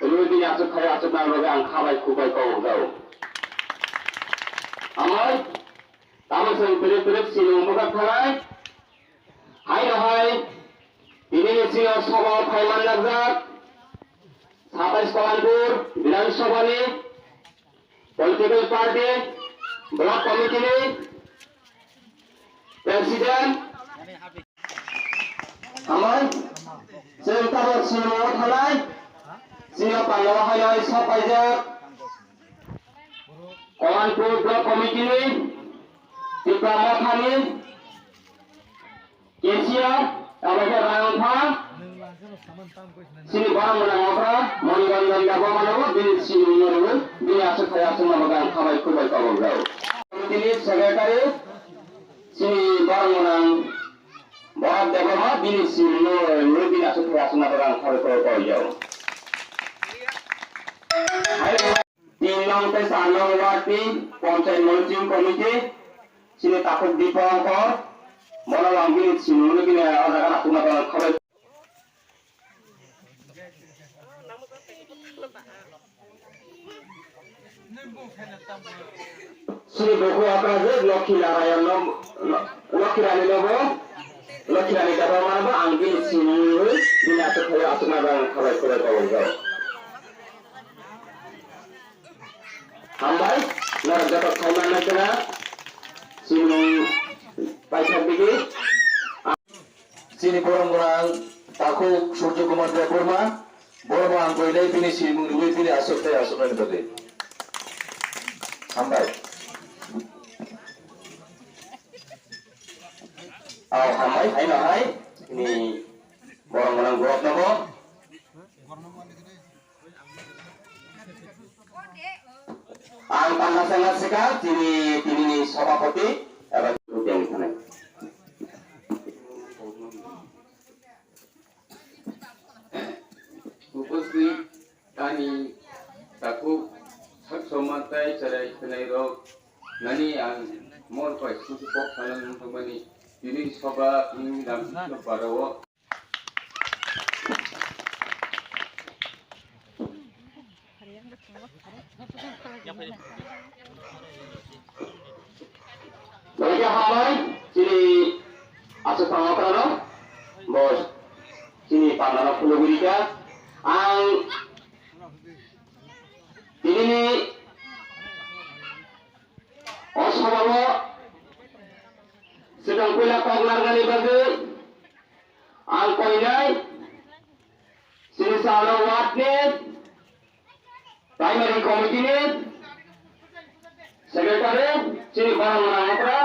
Rudy asuk kaya asuk na roga ang kawai kubai kau jauh. Amai, taman sen pilih sinung bukan kawai. Hai, ini sini sobat Thailand lagzat. Sabai Sekolanpur, Bilan Sobani, Political Party, Block Committee, President. Amai, sebentar sinung thalai. Sini panggil hai sobat aja. Sekolanpur Block Committee, Diploma Thani, Asia, Abah Rayong Phang. Sini barang menang apa? Monigan dapat mana? Di sini menurut di asal kaya asal nama kawai kubai kau jauh. Ini sekretari sini barang menang barat dapat mana? Di sini menurut di asal kaya asal nama kawai kau jauh. Tinang pesanong wati Ponsel Monitoring Committee sini takut dipongkor mana wangi sini menurut ini anak-anak nama kawai. Sini buku apa aja? Lokirani lobo, lokirani dapat mana? Angin sini ini asal kaya asal nama kawai kau jauh. Hambai, nak dapat kailan na kena sini paisa bigi. Sini borang takut Surya Kumar Deburma, borang angkoi lay pini sini mungkin pini asok na nipate. Hambai. Hambai, hai ini borang gorok nabo. Ang panasangat sekal tini sabapati apa yang di sana. Upasthi kami takut hak somatai cerai kenai rok nani ang mor pai susu pok salam tumani ini soba ini dalam parawo. Bagi hamai sini asal pangapran bos sini pandana pulau gurika ang ini osabalo sedang pula paglar kali bagi ang koinai sini salo watne primary committee ne secretary sini barang apa